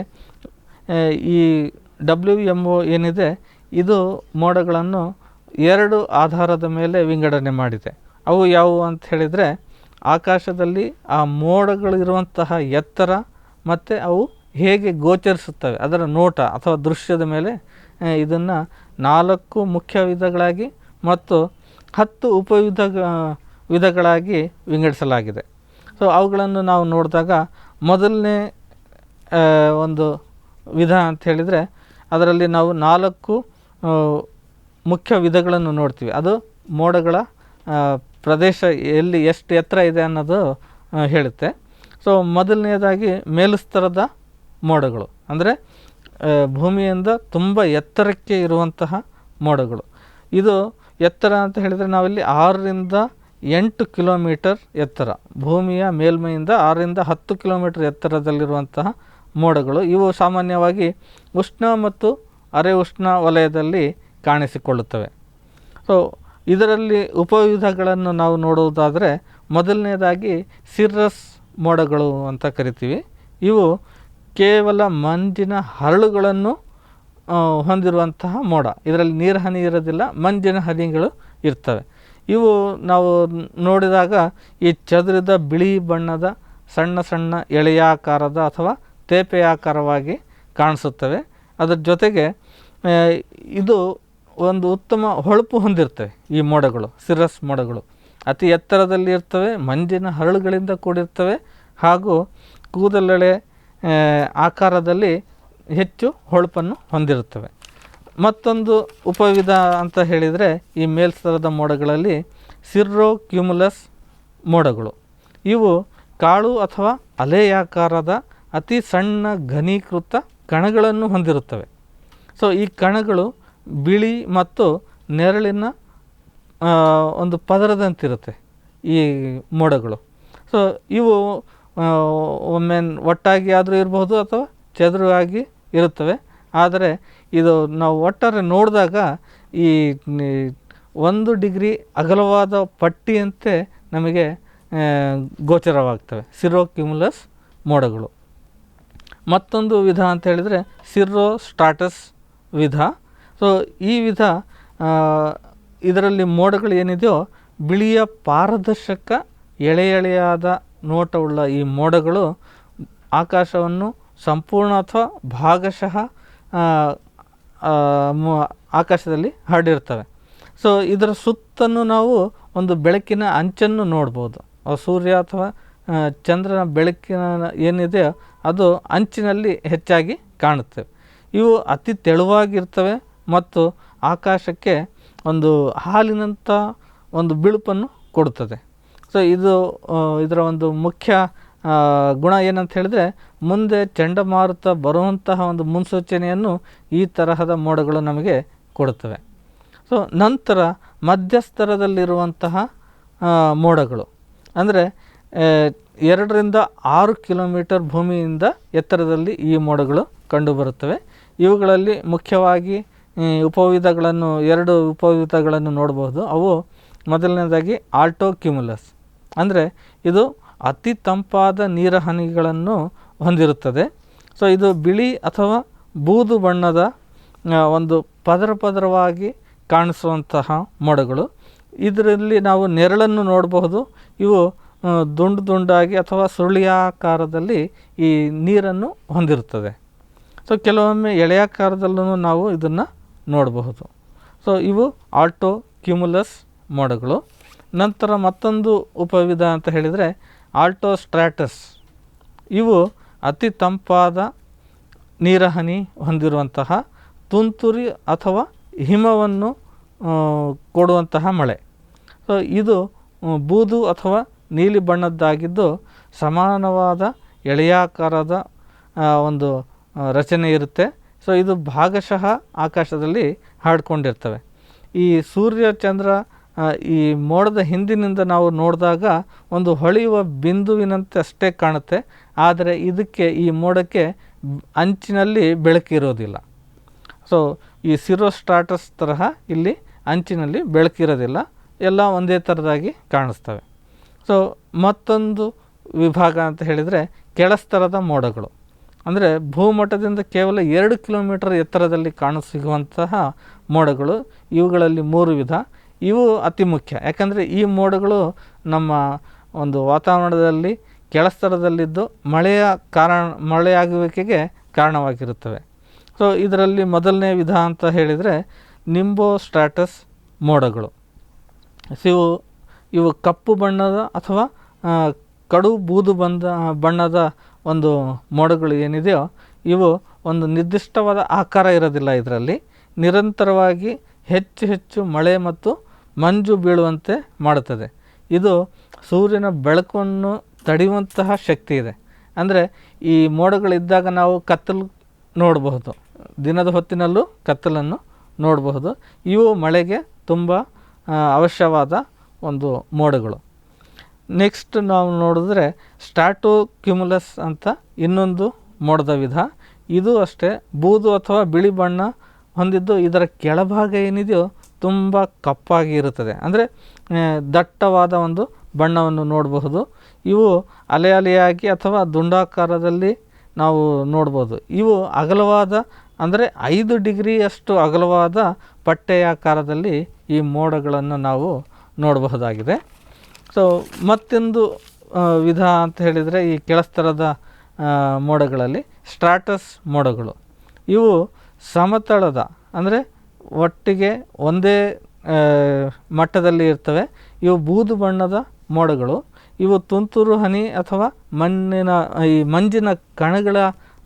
Speaker 2: ಈ WMO ಏನಿದೆ, ಇದು ಮೋಡಗಳನ್ನು 2 ಆಧಾರದ ಮೇಲೆ ವಿಂಗಡಣೆ ಮಾಡಿದೆ. ಅವು ಯಾವುವು ಅಂತ ಹೇಳಿದರೆ, ಆಕಾಶದಲ್ಲಿ ಆ ಮೋಡಗಳಿರುವಂತಹ ಎತ್ತರ ಮತ್ತು ಅವು ಹೇಗೆ ಗೋಚರಿಸುತ್ತವೆ ಅದರ ನೋಟ ಅಥವಾ ದೃಶ್ಯದ ಮೇಲೆ ಇದನ್ನು 4 ಮುಖ್ಯ ವಿಧಗಳಾಗಿ ಮತ್ತು 10 ವಿಧಗಳಾಗಿ ವಿಂಗಡಿಸಲಾಗಿದೆ. ಸೊ ಅವುಗಳನ್ನು ನಾವು ನೋಡಿದಾಗ ಮೊದಲನೇ ಒಂದು ವಿಧ ಅಂತ ಹೇಳಿದರೆ, ಅದರಲ್ಲಿ ನಾವು 4 ಮುಖ್ಯ ವಿಧಗಳನ್ನು ನೋಡ್ತೀವಿ. ಅದು ಮೋಡಗಳ ಪ್ರದೇಶ ಎಲ್ಲಿ ಎಷ್ಟು ಎತ್ತರ ಇದೆ ಅನ್ನೋದು ಹೇಳುತ್ತೆ. ಸೊ ಮೊದಲನೆಯದಾಗಿ ಮೇಲುಸ್ತರದ ಮೋಡಗಳು, ಅಂದರೆ ಭೂಮಿಯಿಂದ ತುಂಬ ಎತ್ತರಕ್ಕೆ ಇರುವಂತಹ ಮೋಡಗಳು. ಇದು ಎತ್ತರ ಅಂತ ಹೇಳಿದರೆ ನಾವಿಲ್ಲಿ 6 ರಿಂದ 8 ಕಿಲೋಮೀಟರ್ ಎತ್ತರ, ಭೂಮಿಯ ಮೇಲ್ಮೈಯಿಂದ 6 ರಿಂದ 10 ಕಿಲೋಮೀಟರ್ ಎತ್ತರದಲ್ಲಿರುವಂತಹ ಮೋಡಗಳು. ಇವು ಸಾಮಾನ್ಯವಾಗಿ ಉಷ್ಣ ಮತ್ತು ಅರೆ ಉಷ್ಣ ವಲಯದಲ್ಲಿ ಕಾಣಿಸಿಕೊಳ್ಳುತ್ತವೆ. ಸೊ ಇದರಲ್ಲಿ ಉಪವಿಧಗಳನ್ನು ನಾವು ನೋಡುವುದಾದರೆ, ಮೊದಲನೇದಾಗಿ ಸಿರ್ರಸ್ ಮೋಡಗಳು ಅಂತ ಕರಿತೀವಿ. ಇವು ಕೇವಲ ಮಂಜಿನ ಹರಳುಗಳನ್ನು ಹೊಂದಿರುವಂತಹ ಮೋಡ. ಇದರಲ್ಲಿ ನೀರು ಹನಿ ಇರೋದಿಲ್ಲ, ಮಂಜಿನ ಹನಿಗಳು ಇರ್ತವೆ. ಇವು ನಾವು ನೋಡಿದಾಗ ಈ ಚದುರಿದ ಬಿಳಿ ಬಣ್ಣದ ಸಣ್ಣ ಸಣ್ಣ ಎಳೆಯಾಕಾರದ ಅಥವಾ ತೇಪೆಯಾಕಾರವಾಗಿ ಕಾಣಿಸುತ್ತವೆ. ಅದರ ಜೊತೆಗೆ ಇದು ಒಂದು ಉತ್ತಮ ಹೊಳಪು ಹೊಂದಿರ್ತವೆ. ಈ ಮೋಡಗಳು, ಸಿರಸ್ ಮೋಡಗಳು ಅತಿ ಎತ್ತರದಲ್ಲಿ ಇರ್ತವೆ, ಮಂಜಿನ ಹರಳುಗಳಿಂದ ಕೂಡಿರ್ತವೆ ಹಾಗೂ ಕೂದಲೆಳೆ ಆಕಾರದಲ್ಲಿ ಹೆಚ್ಚು ಹೊಳಪನ್ನು ಹೊಂದಿರುತ್ತವೆ. ಮತ್ತೊಂದು ಉಪವಿಧ ಅಂತ ಹೇಳಿದರೆ, ಈ ಮೇಲ್ಸ್ತರದ ಮೋಡಗಳಲ್ಲಿ ಸಿರ್ರೋ ಕ್ಯುಮುಲಸ್ ಮೋಡಗಳು. ಇವು ಕಾಳು ಅಥವಾ ಅಲೆಯಾಕಾರದ ಅತಿ ಸಣ್ಣ ಘನೀಕೃತ ಕಣಗಳನ್ನು ಹೊಂದಿರುತ್ತವೆ. ಸೊ ಈ ಕಣಗಳು ಬಿಳಿ ಮತ್ತು ನೆರಳಿನ ಒಂದು ಪದರದಂತಿರುತ್ತೆ ಈ ಮೋಡಗಳು. ಸೊ ಇವು ಒಮ್ಮೆ ಒಟ್ಟಾಗಿ ಆದರೂ ಇರಬಹುದು ಅಥವಾ ಚದುರಾಗಿ ಇರುತ್ತವೆ. ಆದರೆ ಇದು ನಾವು ಒಟ್ಟಾರೆ ನೋಡಿದಾಗ ಈ 1 ಡಿಗ್ರಿ ಅಗಲವಾದ ಪಟ್ಟಿಯಂತೆ ನಮಗೆ ಗೋಚರವಾಗ್ತವೆ ಸಿರ್ರೋ ಕ್ಯುಮುಲಸ್ ಮೋಡಗಳು. ಮತ್ತೊಂದು ವಿಧ ಅಂತ ಹೇಳಿದರೆ ಸಿರ್ರೋ ಸ್ಟ್ರಾಟಸ್ ವಿಧ. ಸೊ ಈ ವಿಧ ಇದರಲ್ಲಿ ಮೋಡಗಳು ಏನಿದೆಯೋ ಬಿಳಿಯ ಪಾರದರ್ಶಕ ಎಳೆಯಾದ ನೋಟವುಳ್ಳ ಈ ಮೋಡಗಳು ಆಕಾಶವನ್ನು ಸಂಪೂರ್ಣ ಅಥವಾ ಭಾಗಶಃ ಆಕಾಶದಲ್ಲಿ ಹರಡಿರ್ತವೆ. ಸೊ ಇದರ ಸುತ್ತಲೂ ನಾವು ಒಂದು ಬೆಳಕಿನ ಅಂಚನ್ನು ನೋಡ್ಬೋದು. ಸೂರ್ಯ ಅಥವಾ ಚಂದ್ರನ ಬೆಳಕಿನ ಏನಿದೆ ಅದು ಅಂಚಿನಲ್ಲಿ ಹೆಚ್ಚಾಗಿ ಕಾಣುತ್ತವೆ. ಇವು ಅತಿ ತೆಳುವಾಗಿರ್ತವೆ ಮತ್ತು ಆಕಾಶಕ್ಕೆ ಒಂದು ಹಾಲಿನಂಥ ಒಂದು ಬಿಳುಪನ್ನು ಕೊಡುತ್ತದೆ. ಸೊ ಇದರ ಒಂದು ಮುಖ್ಯ ಗುಣ ಏನಂತ ಹೇಳಿದ್ರೆ, ಮುಂದೆ ಚಂಡಮಾರುತ ಬರುವಂತಹ ಒಂದು ಮುನ್ಸೂಚನೆಯನ್ನು ಈ ತರಹದ ಮೋಡಗಳು ನಮಗೆ ಕೊಡುತ್ತವೆ. ಸೊ ನಂತರ ಮಧ್ಯಸ್ತರದಲ್ಲಿರುವಂತಹ ಮೋಡಗಳು ಅಂದರೆ 2-6 ಕಿಲೋಮೀಟರ್ ಭೂಮಿಯಿಂದ ಎತ್ತರದಲ್ಲಿ ಈ ಮೋಡಗಳು ಕಂಡುಬರುತ್ತವೆ. ಇವುಗಳಲ್ಲಿ ಮುಖ್ಯವಾಗಿ ಉಪವಿಧಗಳನ್ನು 2 ಉಪವಿಧಗಳನ್ನು ನೋಡಬಹುದು. ಅವು ಮೊದಲನೇದಾಗಿ ಆಲ್ಟೋ ಕ್ಯುಮುಲಸ್, ಅಂದರೆ ಇದು ಅತಿ ತಂಪಾದ ನೀರಹನಿಗಳನ್ನು ಹೊಂದಿರುತ್ತದೆ. ಸೊ ಇದು ಬಿಳಿ ಅಥವಾ ಬೂದು ಬಣ್ಣದ ಒಂದು ಪದರವಾಗಿ ಕಾಣಿಸುವಂತಹ ಮೋಡಗಳು. ಇದರಲ್ಲಿ ನಾವು ನೆರಳನ್ನು ನೋಡಬಹುದು. ಇವು ದುಂಡಾಗಿ ಅಥವಾ ಸುರುಳಿಯಾಕಾರದಲ್ಲಿ ಈ ನೀರನ್ನು ಹೊಂದಿರುತ್ತದೆ. ಸೊ ಕೆಲವೊಮ್ಮೆ ಎಳೆಯಾಕಾರದಲ್ಲೂ ನಾವು ಇದನ್ನು ನೋಡಬಹುದು. ಸೊ ಇವು ಆಲ್ಟೋ ಕ್ಯುಮುಲಸ್ ಮೋಡಗಳು. ನಂತರ ಮತ್ತೊಂದು ಉಪವಿಧ ಅಂತ ಹೇಳಿದರೆ ಆಲ್ಟೋ ಸ್ಟ್ರಾಟಸ್. ಇವು ಅತಿ ತಂಪಾದ ನೀರಹನಿ ಹೊಂದಿರುವಂತಹ ತುಂತುರಿ ಅಥವಾ ಹಿಮವನ್ನು ಕೊಡುವಂತಹ ಮಳೆ. ಸೊ ಇದು ಬೂದು ಅಥವಾ ನೀಲಿ ಬಣ್ಣದ್ದಾಗಿದ್ದು ಸಮಾನವಾದ ಎಳೆಯಾಕಾರದ ಒಂದು ರಚನೆ ಇರುತ್ತೆ. ಸೊ ಇದು ಭಾಗಶಃ ಆಕಾಶದಲ್ಲಿ ಹರಡ್ಕೊಂಡಿರ್ತವೆ. ಈ ಸೂರ್ಯ ಚಂದ್ರ ಈ ಮೋಡದ ಹಿಂದಿನಿಂದ ನಾವು ನೋಡಿದಾಗ ಒಂದು ಹೊಳೆಯುವ ಬಿಂದುವಿನಂತೆ ಅಷ್ಟೇ ಕಾಣುತ್ತೆ. ಆದರೆ ಇದಕ್ಕೆ ಈ ಮೋಡಕ್ಕೆ ಅಂಚಿನಲ್ಲಿ ಬೆಳಕಿರೋದಿಲ್ಲ. ಸೊ ಈ ಸಿರೋಸ್ಟ್ರಾಟಸ್ ತರಹ ಇಲ್ಲಿ ಅಂಚಿನಲ್ಲಿ ಬೆಳಕಿರೋದಿಲ್ಲ, ಎಲ್ಲ ಒಂದೇ ಥರದಾಗಿ ಕಾಣಿಸ್ತವೆ. ಸೊ ಮತ್ತೊಂದು ವಿಭಾಗ ಅಂತ ಹೇಳಿದರೆ ಕೆಳಸ್ತರದ ಮೋಡಗಳು, ಅಂದರೆ ಭೂಮಟ್ಟದಿಂದ ಕೇವಲ 2 ಕಿಲೋಮೀಟರ್ ಎತ್ತರದಲ್ಲಿ ಕಾಣಸಿಗುವಂತಹ ಮೋಡಗಳು. ಇವುಗಳಲ್ಲಿ 3 ವಿಧ. ಇವು ಅತಿ ಮುಖ್ಯ, ಯಾಕಂದರೆ ಈ ಮೋಡಗಳು ನಮ್ಮ ಒಂದು ವಾತಾವರಣದಲ್ಲಿ ಕೆಳಸ್ತರದಲ್ಲಿದ್ದು ಮಳೆಯಾಗುವಿಕೆಗೆ ಕಾರಣವಾಗಿರುತ್ತವೆ. ಸೊ ಇದರಲ್ಲಿ ಮೊದಲನೇ ವಿಧ ಅಂತ ಹೇಳಿದರೆ ನಿಂಬೋಸ್ಟ್ರಾಟಸ್ ಮೋಡಗಳು. ಇವು ಕಪ್ಪು ಬಣ್ಣದ ಅಥವಾ ಕಡು ಬೂದು ಬಣ್ಣದ ಒಂದು ಮೋಡಗಳು ಏನಿದೆಯೋ ಇವು ಒಂದು ನಿರ್ದಿಷ್ಟವಾದ ಆಕಾರ ಇರೋದಿಲ್ಲ. ಇದರಲ್ಲಿ ನಿರಂತರವಾಗಿ ಹೆಚ್ಚು ಮಳೆ ಮತ್ತು ಮಂಜು ಬೀಳುವಂತೆ ಮಾಡುತ್ತದೆ. ಇದು ಸೂರ್ಯನ ಬೆಳಕನ್ನು ತಡೆಯುವಂತಹ ಶಕ್ತಿ ಇದೆ. ಅಂದರೆ ಈ ಮೋಡಗಳಿದ್ದಾಗ ನಾವು ಕತ್ತಲು ನೋಡಬಹುದು, ದಿನದ ಹೊತ್ತಿನಲ್ಲೂ ಕತ್ತಲನ್ನು ನೋಡಬಹುದು. ಇವು ಮಳೆಗೆ ತುಂಬ ಅವಶ್ಯವಾದ ಒಂದು ಮೋಡಗಳು. ನೆಕ್ಸ್ಟ್ ನಾವು ನೋಡಿದ್ರೆ ಸ್ಟ್ರಾಟೋ ಕ್ಯುಮುಲಸ್ ಅಂತ ಇನ್ನೊಂದು ಮೋಡದ ವಿಧ. ಇದು ಅಷ್ಟೇ ಬೂದು ಅಥವಾ ಬಿಳಿ ಬಣ್ಣ ಹೊಂದಿದ್ದು ಇದರ ಕೆಳಭಾಗ ಏನಿದೆಯೋ ತುಂಬ ಕಪ್ಪಾಗಿ ಇರುತ್ತದೆ, ಅಂದರೆ ದಟ್ಟವಾದ ಒಂದು ಬಣ್ಣವನ್ನು ನೋಡಬಹುದು. ಇವು ಅಲೆಯಾಗಿ ಅಥವಾ ದುಂಡಾಕಾರದಲ್ಲಿ ನಾವು ನೋಡ್ಬೋದು. ಇವು ಅಗಲವಾದ, ಅಂದರೆ 5 ಡಿಗ್ರಿಯಷ್ಟು ಅಗಲವಾದ ಪಟ್ಟೆಯಾಕಾರದಲ್ಲಿ ಈ ಮೋಡಗಳನ್ನು ನಾವು ನೋಡಬಹುದಾಗಿದೆ. ಸೊ ಮತ್ತೊಂದು ವಿಧ ಅಂತ ಹೇಳಿದರೆ ಈ ಕೆಳಸ್ತರದ ಮೋಡಗಳಲ್ಲಿ ಸ್ಟ್ರಾಟಸ್ ಮೋಡಗಳು. ಇವು ಸಮತಳದ, ಅಂದರೆ ಒಟ್ಟಿಗೆ ಒಂದೇ ಮಟ್ಟದಲ್ಲಿ ಇರ್ತವೆ. ಇವು ಬೂದು ಬಣ್ಣದ ಮೋಡಗಳು. ಇವು ತುಂತುರು ಹನಿ ಅಥವಾ ಮಂಜಿನ ಕಣಗಳ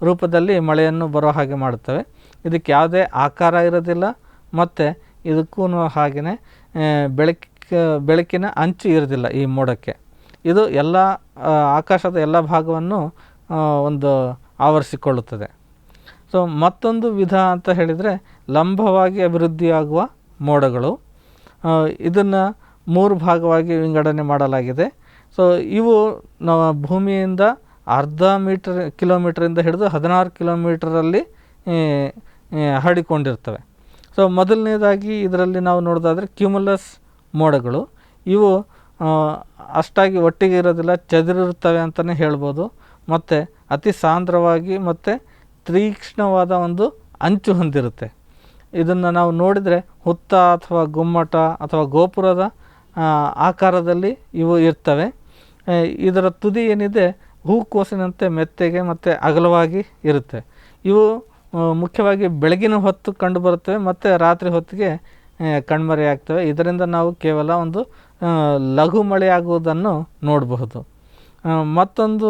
Speaker 2: ರೂಪದಲ್ಲಿ ಮಳೆಯನ್ನು ಬರೋ ಹಾಗೆ ಮಾಡುತ್ತವೆ. ಇದಕ್ಕೆ ಯಾವುದೇ ಆಕಾರ ಇರೋದಿಲ್ಲ ಮತ್ತು ಇದಕ್ಕೂ ಹಾಗೆಯೇ ಬೆಳಕಿನ ಅಂಚು ಇರೋದಿಲ್ಲ ಈ ಮೋಡಕ್ಕೆ. ಇದು ಎಲ್ಲ ಆಕಾಶದ ಎಲ್ಲ ಭಾಗವನ್ನು ಒಂದು ಆವರಿಸಿಕೊಳ್ಳುತ್ತದೆ. ಸೊ ಮತ್ತೊಂದು ವಿಧ ಅಂತ ಹೇಳಿದರೆ ಲಂಬವಾಗಿ ಅಭಿವೃದ್ಧಿಯಾಗುವ ಮೋಡಗಳು. ಇದನ್ನು 3 ಭಾಗವಾಗಿ ವಿಂಗಡಣೆ ಮಾಡಲಾಗಿದೆ. ಸೊ ಇವು ನಾವು ಭೂಮಿಯಿಂದ ಅರ್ಧ ಕಿಲೋಮೀಟರಿಂದ ಹಿಡಿದು 16 ಕಿಲೋಮೀಟರಲ್ಲಿ ಹರಡಿಕೊಂಡಿರ್ತವೆ. ಸೊ ಮೊದಲನೇದಾಗಿ ಇದರಲ್ಲಿ ನಾವು ನೋಡೋದಾದರೆ ಕ್ಯುಮುಲಸ್ ಮೋಡಗಳು. ಇವು ಅಷ್ಟಾಗಿ ಒಟ್ಟಿಗೆ ಇರೋದಿಲ್ಲ, ಚದುರಿರುತ್ತವೆ ಅಂತಲೇ ಹೇಳ್ಬೋದು. ಮತ್ತು ಅತಿ ಸಾಂದ್ರವಾಗಿ ಮತ್ತು ತೀಕ್ಷ್ಣವಾದ ಒಂದು ಅಂಚು ಹೊಂದಿರುತ್ತೆ. ಇದನ್ನು ನಾವು ನೋಡಿದರೆ ಹುತ್ತ ಅಥವಾ ಗುಮ್ಮಟ ಅಥವಾ ಗೋಪುರದ ಆಕಾರದಲ್ಲಿ ಇವು ಇರ್ತವೆ. ಇದರ ತುದಿ ಏನಿದೆ ಹೂಕೋಸಿನಂತೆ ಮೆತ್ತಗೆ ಮತ್ತು ಅಗಲವಾಗಿ ಇರುತ್ತೆ. ಇವು ಮುಖ್ಯವಾಗಿ ಬೆಳಗಿನ ಹೊತ್ತು ಕಂಡುಬರುತ್ತವೆ ಮತ್ತು ರಾತ್ರಿ ಹೊತ್ತಿಗೆ ಕಣ್ಮರೆಯಾಗ್ತವೆ. ಇದರಿಂದ ನಾವು ಕೇವಲ ಒಂದು ಲಘು ಮಳೆಯಾಗುವುದನ್ನು ನೋಡಬಹುದು. ಮತ್ತೊಂದು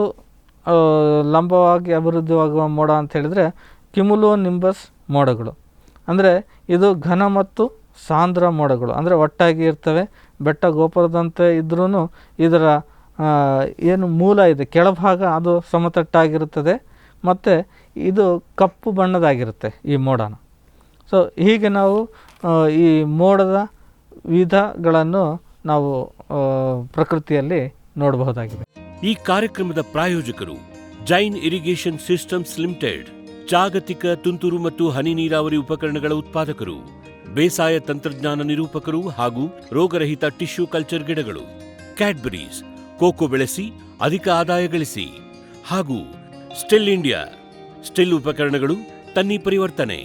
Speaker 2: ಲಂಬವಾಗಿ ಅಭಿವೃದ್ಧಿಯಾಗುವ ಮೋಡ ಅಂತ ಹೇಳಿದರೆ ಕ್ಯುಮುಲೋ ನಿಂಬಸ್ ಮೋಡಗಳು. ಅಂದರೆ ಇದು ಘನ ಮತ್ತು ಸಾಂದ್ರ ಮೋಡಗಳು, ಅಂದರೆ ಒಟ್ಟಾಗಿ ಇರ್ತವೆ. ಬೆಟ್ಟ ಗೋಪುರದಂತೆ ಇದ್ರೂ ಇದರ ಏನು ಮೂಲ ಇದೆ ಕೆಳಭಾಗ ಅದು ಸಮತಟ್ಟಾಗಿರುತ್ತದೆ ಮತ್ತು ಇದು ಕಪ್ಪು ಬಣ್ಣದಾಗಿರುತ್ತೆ ಈ ಮೋಡನ. ಸೊ ಹೀಗೆ ನಾವು ಈ ಮೋಡದ ವಿಧಗಳನ್ನು ನಾವು ಪ್ರಕೃತಿಯಲ್ಲಿ ನೋಡಬಹುದಾಗಿದೆ.
Speaker 1: ಈ ಕಾರ್ಯಕ್ರಮದ ಪ್ರಾಯೋಜಕರು ಜೈನ್ ಇರಿಗೇಷನ್ ಸಿಸ್ಟಮ್ಸ್ ಲಿಮಿಟೆಡ್, ಜಾಗತಿಕ ತುಂತುರು ಮತ್ತು ಹನಿ ನೀರಾವರಿ ಉಪಕರಣಗಳ ಉತ್ಪಾದಕರು, ಬೇಸಾಯ ತಂತ್ರಜ್ಞಾನ ನಿರೂಪಕರು ಹಾಗೂ ರೋಗರಹಿತ ಟಿಶ್ಯೂ ಕಲ್ಚರ್ ಗಿಡಗಳು, ಕ್ಯಾಡ್ಬರೀಸ್, ಕೋಕೋ ಬೆಳೆಸಿ ಅಧಿಕ ಆದಾಯ ಗಳಿಸಿ, ಹಾಗೂ ಸ್ಟಿಲ್ ಇಂಡಿಯಾ, ಸ್ಟಿಲ್ ಉಪಕರಣಗಳು ತನ್ನಿ ಪರಿವರ್ತನೆ.